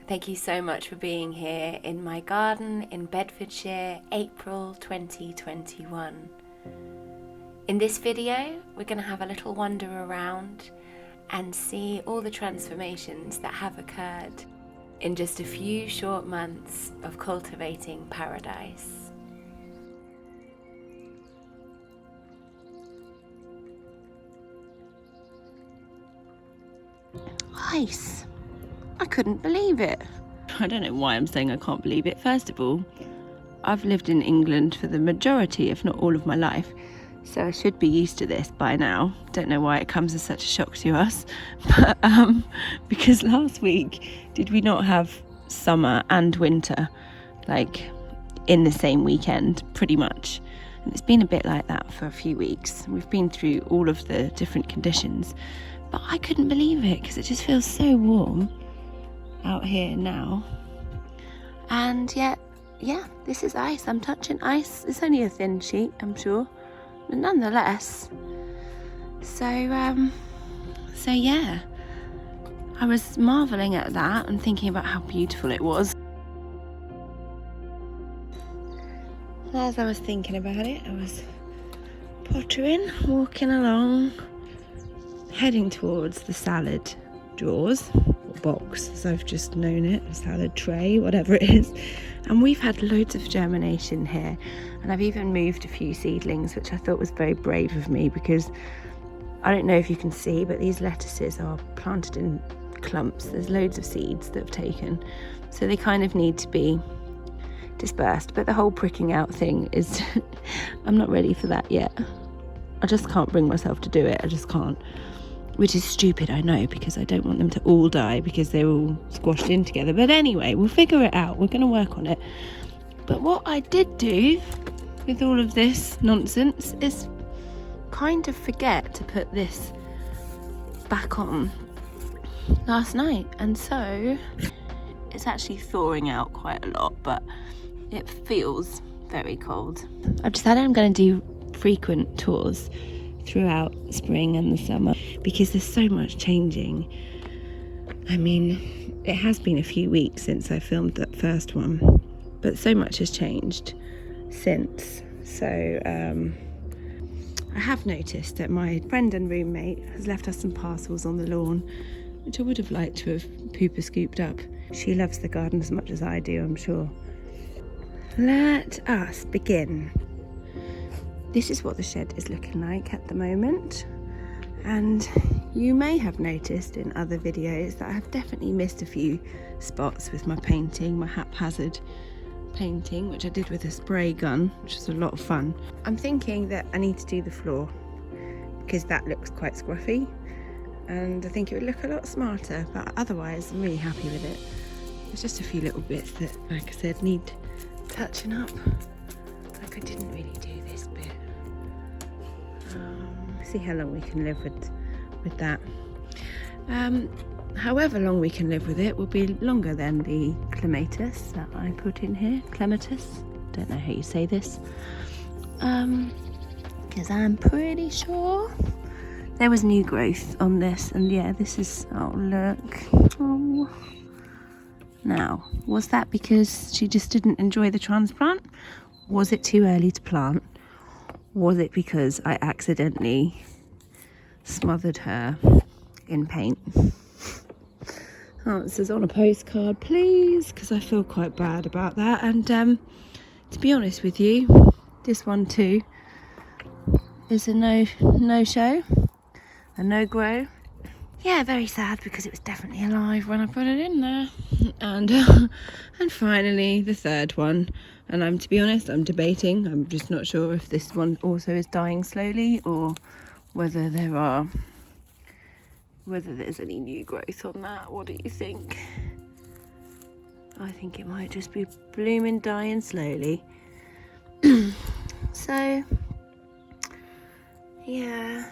Thank you so much for being here in my garden in Bedfordshire, April 2021. In this video, we're going to have a little wander around and see all the transformations that have occurred in just a few short months of cultivating paradise. Ice. I couldn't believe it. I don't know why I'm saying I can't believe it. First of all, I've lived in England for the majority, if not all of my life, so I should be used to this by now. Don't know why it comes as such a shock to us, but because last week, did we not have summer and winter, like in the same weekend, pretty much? And it's been a bit like that for a few weeks. We've been through all of the different conditions, but I couldn't believe it because it just feels so warm out here now. And yet, yeah, this is ice. I'm touching ice. It's only a thin sheet, I'm sure, but nonetheless. So yeah, I was marveling at that and thinking about how beautiful it was. As I was thinking about it, I was pottering, walking along, heading towards the salad drawers, or box as I've just known it, a salad tray, whatever it is. And we've had loads of germination here, and I've even moved a few seedlings, which I thought was very brave of me, because I don't know if you can see, but these lettuces are planted in clumps. There's loads of seeds that have taken, so they kind of need to be dispersed. But the whole pricking out thing is I'm not ready for that yet. I just can't bring myself to do it. I just can't. Which is stupid, I know, because I don't want them to all die because they're all squashed in together. But anyway, we'll figure it out. We're going to work on it. But what I did do with all of this nonsense is kind of forget to put this back on last night. And so it's actually thawing out quite a lot, but it feels very cold. I've decided I'm going to do frequent tours throughout spring and the summer because there's so much changing. I mean, it has been a few weeks since I filmed that first one, but so much has changed since. So I have noticed that my friend and roommate has left us some parcels on the lawn, which I would have liked to have pooper scooped up. She loves the garden as much as I do, I'm sure. Let us begin. This is what the shed is looking like at the moment, and you may have noticed in other videos that I have definitely missed a few spots with my painting, my haphazard painting, which I did with a spray gun, which was a lot of fun. I'm thinking that I need to do the floor because that looks quite scruffy, and I think it would look a lot smarter, but otherwise I'm really happy with it. There's just a few little bits that, like I said, need touching up. Like I didn't really do this bit. See how long we can live with that. However long we can live with it will be longer than the clematis that I put in here. Clematis, don't know how you say this, because I'm pretty sure there was new growth on this. And yeah, this is, oh look, oh. Now, was that because she just didn't enjoy the transplant? Was it too early to plant? Was it because I accidentally smothered her in paint? Oh, it says on a postcard, please, because I feel quite bad about that. And to be honest with you, this one too is a no show, a no grow. Yeah, very sad because it was definitely alive when I put it in there. And finally the third one. And to be honest, I'm debating. I'm just not sure if this one also is dying slowly or whether there's any new growth on that. What do you think? I think it might just be blooming dying slowly. So, yeah.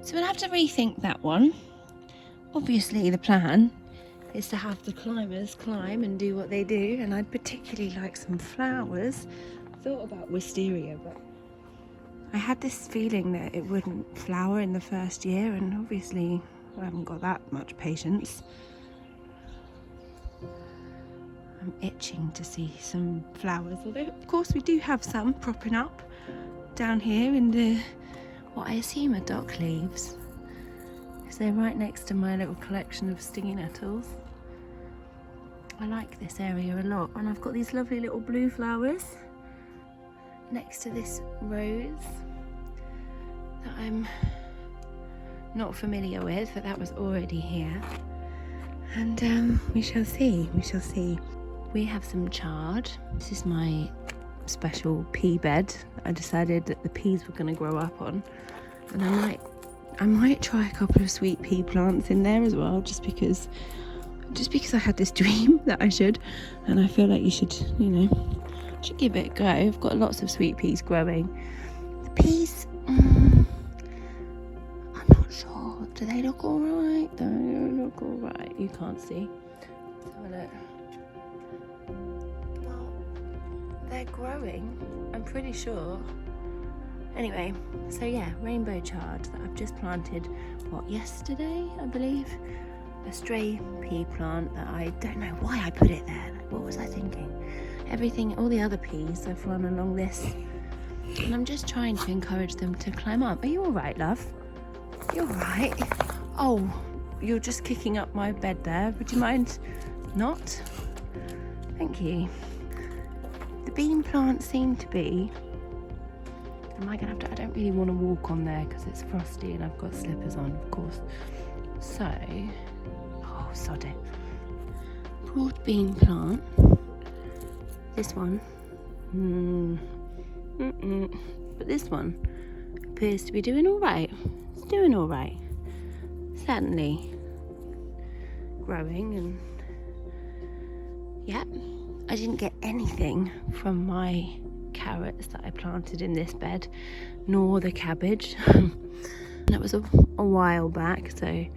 So we'll have to rethink that one. Obviously the plan is to have the climbers climb and do what they do, and I'd particularly like some flowers. I thought about wisteria, but I had this feeling that it wouldn't flower in the first year, and obviously I haven't got that much patience. I'm itching to see some flowers, although of course we do have some propping up down here in the, what I assume are dock leaves, because they're right next to my little collection of stinging nettles. I like this area a lot, and I've got these lovely little blue flowers next to this rose that I'm not familiar with, but that was already here. And we shall see. We have some chard. This is my special pea bed that I decided that the peas were going to grow up on, and I might try a couple of sweet pea plants in there as well, just because I had this dream that I should, and I feel like you should, should give it a go. I've got lots of sweet peas growing. The peas, I'm not sure. Do they look alright? They look alright. You can't see. Let's have a look. Well, they're growing, I'm pretty sure. Anyway, so yeah, rainbow chard that I've just planted, yesterday, I believe? A stray pea plant that I don't know why I put it there. What was I thinking? All the other peas have run along this, and I'm just trying to encourage them to climb up. Are you all right, love? You're right. Oh, you're just kicking up my bed there. Would you mind not? Thank you. The bean plants seem to be. Am I gonna have to? I don't really want to walk on there because it's frosty and I've got slippers on, of course. So, oh, sod it. Broad bean plant. This one. But this one appears to be doing all right. It's doing all right. Certainly growing, and yeah, I didn't get anything from my carrots that I planted in this bed, nor the cabbage. That was a while back, so I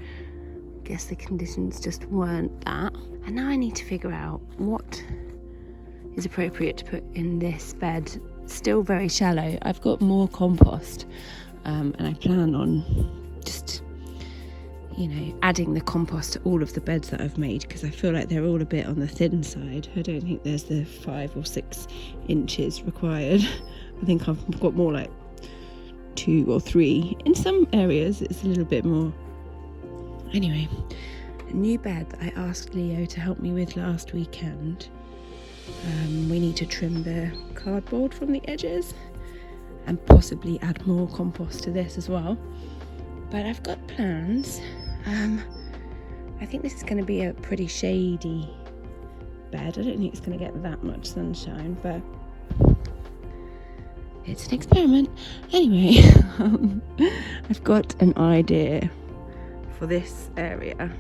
guess the conditions just weren't that. And now I need to figure out what is appropriate to put in this bed. Still very shallow. I've got more compost, and I plan on just adding the compost to all of the beds that I've made, because I feel like they're all a bit on the thin side. I don't think there's the 5 or 6 inches required. I think I've got more like 2 or 3. In some areas it's a little bit more. Anyway, a new bed that I asked Leo to help me with last weekend. We need to trim the cardboard from the edges and possibly add more compost to this as well. But I've got plans. I think this is going to be a pretty shady bed. I don't think it's going to get that much sunshine, but it's an experiment. Anyway, I've got an idea for this area,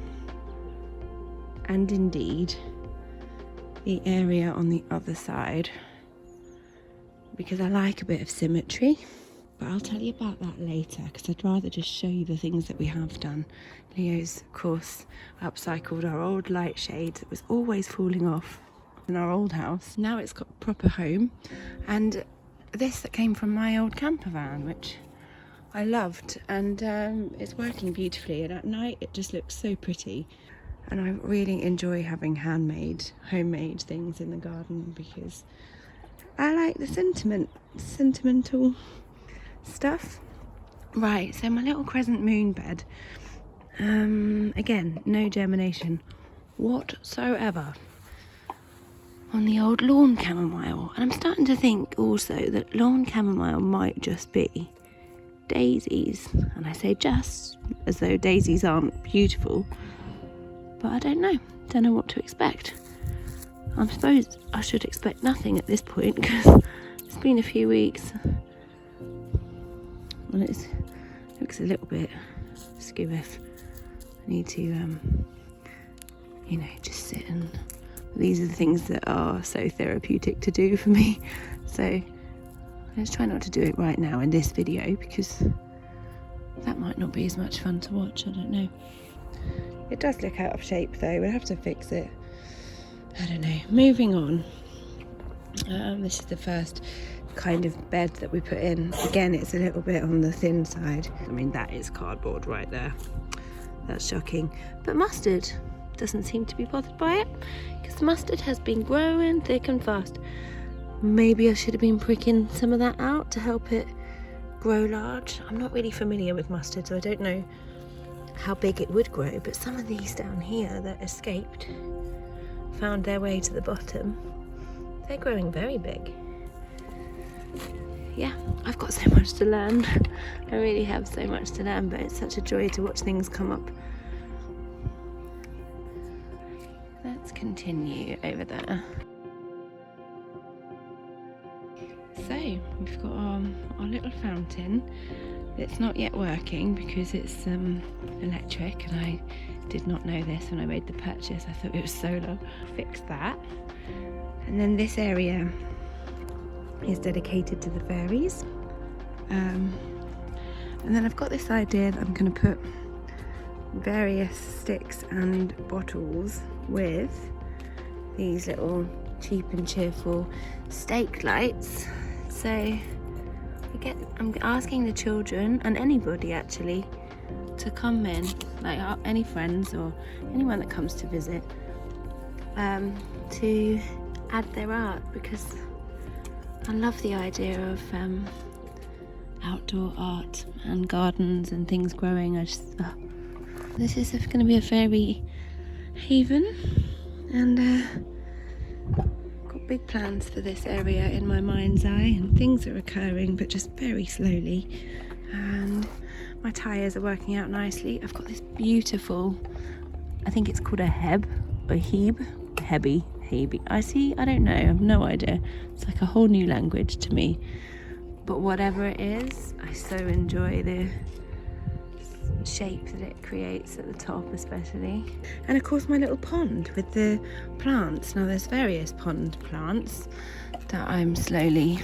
and indeed the area on the other side, because I like a bit of symmetry. But I'll tell you about that later, because I'd rather just show you the things that we have done. Leo's, of course, upcycled our old light shade that was always falling off in our old house. Now it's got a proper home, and this that came from my old camper van, which I loved, and it's working beautifully, and at night it just looks so pretty. And I really enjoy having homemade things in the garden, because I like the sentimental stuff. Right, so my little crescent moon bed, again, no germination whatsoever on the old lawn chamomile, and I'm starting to think also that lawn chamomile might just be daisies, and I say just as though daisies aren't beautiful, but I don't know what to expect. I suppose I should expect nothing at this point, because it's been a few weeks. Well, it looks a little bit skewiff. I need to, just sit and. These are the things that are so therapeutic to do for me. So let's try not to do it right now in this video, because that might not be as much fun to watch. I don't know. It does look out of shape though. We'll have to fix it. I don't know. Moving on. This is the first kind of bed that we put in. Again, it's a little bit on the thin side. I mean, that is cardboard right there. That's shocking. But mustard doesn't seem to be bothered by it, because the mustard has been growing thick and fast. Maybe I should have been pricking some of that out to help it grow large. I'm not really familiar with mustard, so I don't know how big it would grow, but some of these down here that escaped, found their way to the bottom, they're growing very big. Yeah, I've got so much to learn. I really have so much to learn, but it's such a joy to watch things come up. Let's continue over there. So we've got our little fountain. It's not yet working because it's electric, and I did not know this when I made the purchase. I thought it was solar. Fix that. And then this area is dedicated to the fairies. And then I've got this idea that I'm going to put various sticks and bottles with these little cheap and cheerful stake lights. So I'm asking the children, and anybody actually, to come in, like any friends or anyone that comes to visit, to add their art, because I love the idea of outdoor art and gardens and things growing. This is going to be a fairy haven, and got big plans for this area in my mind's eye, and things are occurring, but just very slowly. And my tyres are working out nicely. I've got this beautiful, I think it's called a heb, or heb, hebby. I don't know, I have no idea. It's like a whole new language to me. But whatever it is, I so enjoy the shape that it creates at the top especially. And of course my little pond with the plants. Now there's various pond plants that I'm slowly...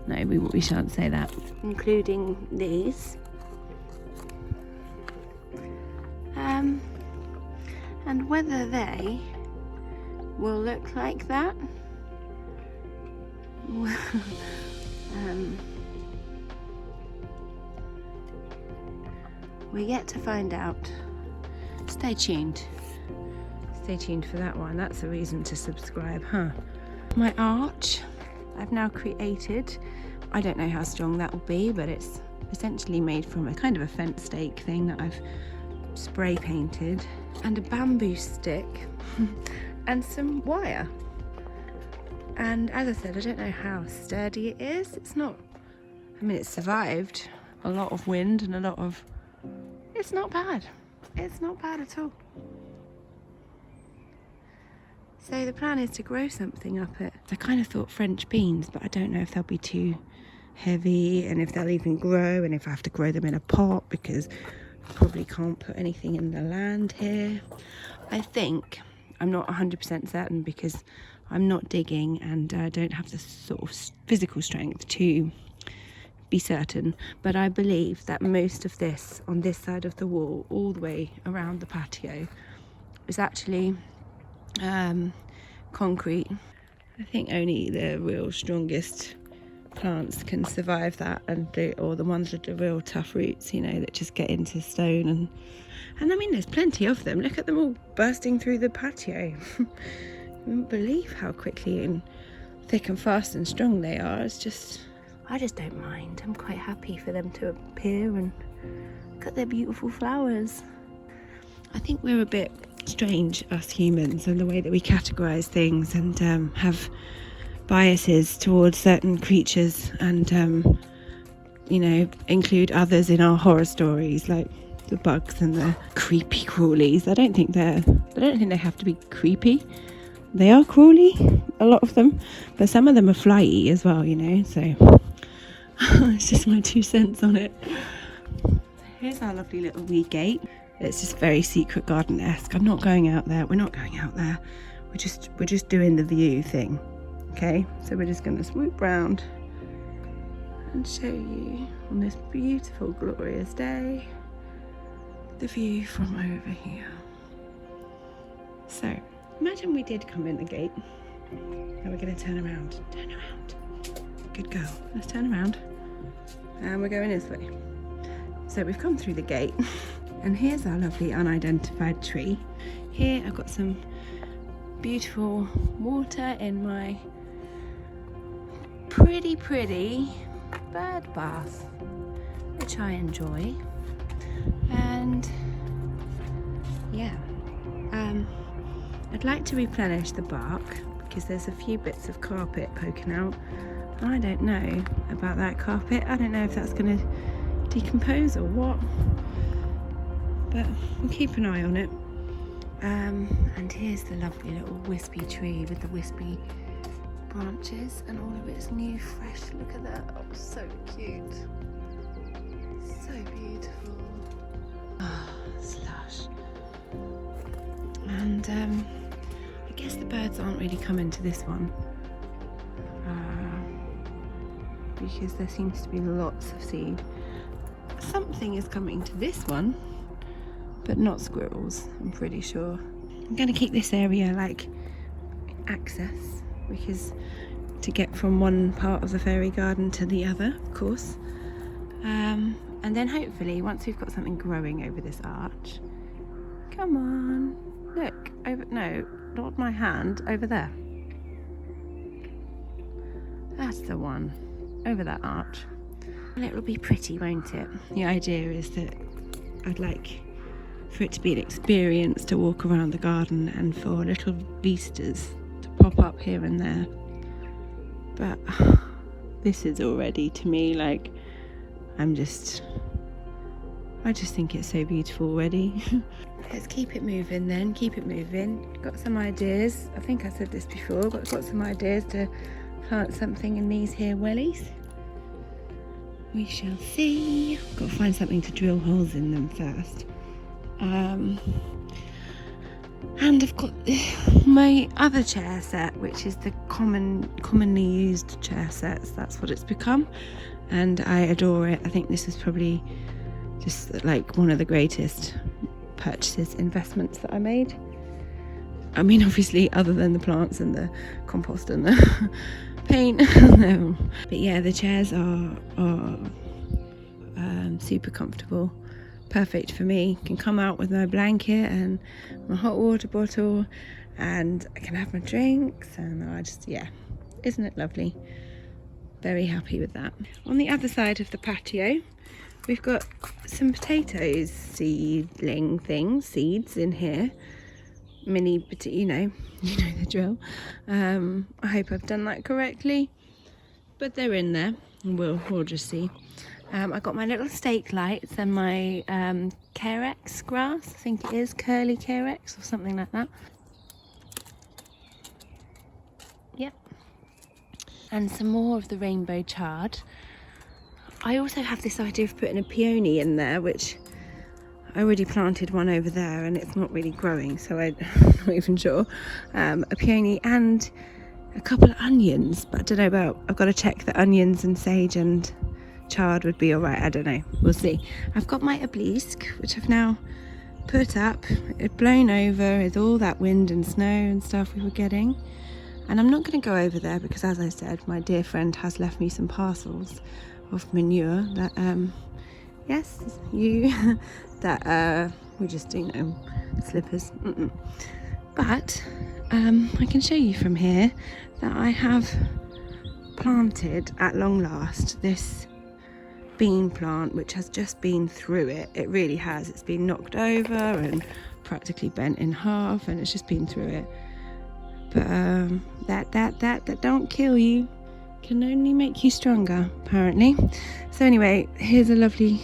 No, we shan't say that. Including these. And whether they will look like that, we get to find out. Stay tuned. Stay tuned for that one. That's a reason to subscribe, huh? My arch I've now created. I don't know how strong that will be, but it's essentially made from a kind of a fence stake thing that I've spray painted, and a bamboo stick and some wire. And as I said, I don't know how sturdy it is. It's not, I mean, it's survived a lot of wind and a lot of, it's not bad. It's not bad at all. So the plan is to grow something up it. I kind of thought French beans, but I don't know if they'll be too heavy and if they'll even grow, and if I have to grow them in a pot, because I probably can't put anything in the land here. I think, I'm not 100% certain because I'm not digging and I don't have the sort of physical strength to be certain, but I believe that most of this on this side of the wall, all the way around the patio, is actually concrete. I think only the real strongest plants can survive that, and or the ones with the real tough roots, you know, that just get into stone. And I mean, there's plenty of them. Look at them all bursting through the patio. You wouldn't believe how quickly and thick and fast and strong they are. It's just, I just don't mind. I'm quite happy for them to appear and look at their beautiful flowers. I think we're a bit strange, us humans, and the way that we categorise things and have biases towards certain creatures, and you know, include others in our horror stories, like the bugs and the creepy crawlies. I don't think they have to be creepy. They are crawly, a lot of them, but some of them are flyy as well, you know, so it's just my 2 cents on it. Here's our lovely little wee gate. It's just very secret garden-esque. I'm not going out there. We're not going out there. We're just doing the view thing. Okay, so we're just going to swoop round and show you on this beautiful, glorious day the view from over here. So imagine we did come in the gate. Now we're going to turn around. Turn around. Good girl. Let's turn around. And we're going this way. So we've come through the gate. And here's our lovely unidentified tree. Here I've got some beautiful water in my pretty bird bath, which I enjoy. And yeah, I'd like to replenish the bark because there's a few bits of carpet poking out. I don't know about that carpet. I don't know if that's going to decompose or what, but we'll keep an eye on it. And here's the lovely little wispy tree with the wispy branches and all of its new fresh. Look at that. Oh, so cute. So beautiful. Ah, slush. And I guess the birds aren't really coming to this one because there seems to be lots of seed. Something is coming to this one, but not squirrels, I'm pretty sure. I'm going to keep this area like access, because to get from one part of the fairy garden to the other, of course. And then hopefully once we've got something growing over this arch, come on, look, over, no, not my hand, over there. That's the one, over that arch. And it will be pretty, won't it? The idea is that I'd like for it to be an experience to walk around the garden and for little vistas to pop up here and there. But this is already, to me, like, I just think it's so beautiful already. Let's keep it moving then, keep it moving. Got some ideas, I think I said this before, got some ideas to plant something in these here wellies. We shall see. Got to find something to drill holes in them first. And I've got my other chair set, which is the commonly used chair sets. That's what it's become, and I adore it. I think this is probably just like one of the greatest purchases, investments that I made. I mean, obviously, other than the plants and the compost and the paint. No. But yeah, the chairs are super comfortable. Perfect for me. Can come out with my blanket and my hot water bottle, and I can have my drinks, and I just, yeah, isn't it lovely? Very happy with that. On the other side of the patio, we've got some potatoes, seedling things, seeds in here. Mini, you know the drill. I hope I've done that correctly, but they're in there, and we'll just see. I got my little stake lights and my catered grass, I think it is curly catered or something like that. Yep. And some more of the rainbow chard. I also have this idea of putting a peony in there, which I already planted one over there and it's not really growing, so I'm not even sure. A peony and a couple of onions, but I don't know about, I've got to check that onions and sage and chard would be alright, I don't know, we'll see. I've got my obelisk, which I've now put up. It blown over with all that wind and snow and stuff we were getting, and I'm not going to go over there because, as I said, my dear friend has left me some parcels of manure that yes, you that we're just doing slippers. But I can show you from here that I have planted at long last this bean plant, which has just been through it. It really has. It's been knocked over and practically bent in half, and it's just been through it. But that don't kill you, can only make you stronger, apparently. So anyway, here's a lovely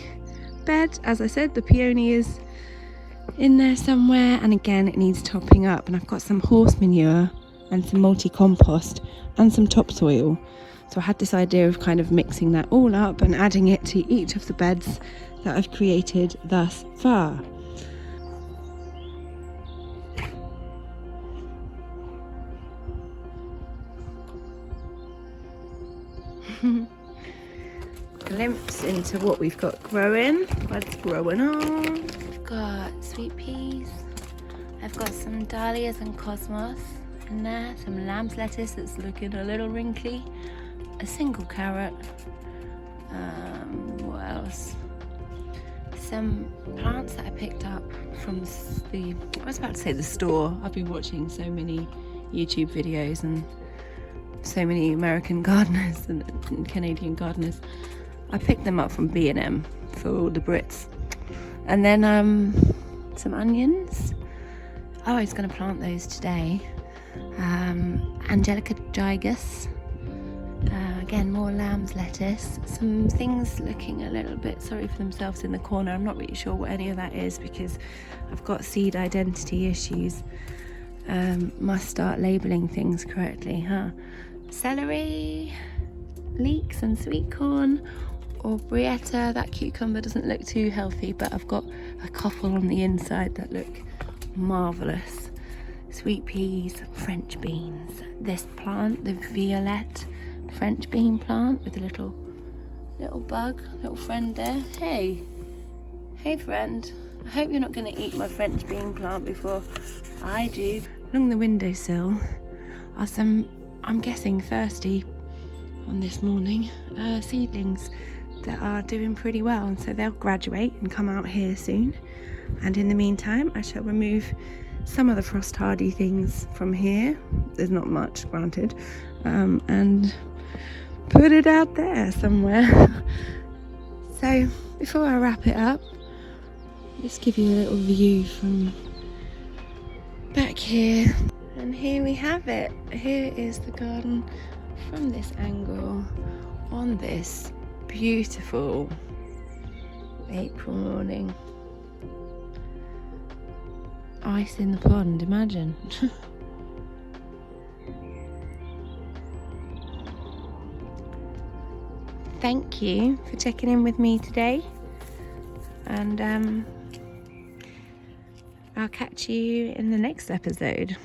bed. As I said, the peony is in there somewhere, and again it needs topping up, and I've got some horse manure and some multi-compost and some topsoil. So I had this idea of kind of mixing that all up and adding it to each of the beds that I've created thus far. Glimpse into what we've got growing. What's growing on? We've got sweet peas. I've got some dahlias and cosmos in there. Some lamb's lettuce that's looking a little wrinkly. A single carrot. What else? some plants that I picked up from I was about to say the store. I've been watching so many YouTube videos and so many American gardeners and Canadian gardeners. I picked them up from B&M for all the Brits. And then some onions. Oh, I was going to plant those today. Angelica gigas. Again, more lamb's lettuce. Some things looking a little bit sorry for themselves in the corner. I'm not really sure what any of that is because I've got seed identity issues. Must start labelling things correctly, huh? Celery, leeks and sweet corn, or brietta. That cucumber doesn't look too healthy, but I've got a couple on the inside that look marvellous. Sweet peas, French beans. This plant, the violette French bean plant with a little bug, little friend there. Hey friend, I hope you're not going to eat my French bean plant before I do. Along the windowsill are some, I'm guessing thirsty on this morning, seedlings that are doing pretty well, and so they'll graduate and come out here soon. And in the meantime, I shall remove some of the frost hardy things from here. There's not much, granted, and put it out there somewhere. So before I wrap it up, just give you a little view from back here. And here we have it. Here is the garden from this angle on this beautiful April morning. Ice in the pond, imagine. Thank you for checking in with me today, and I'll catch you in the next episode.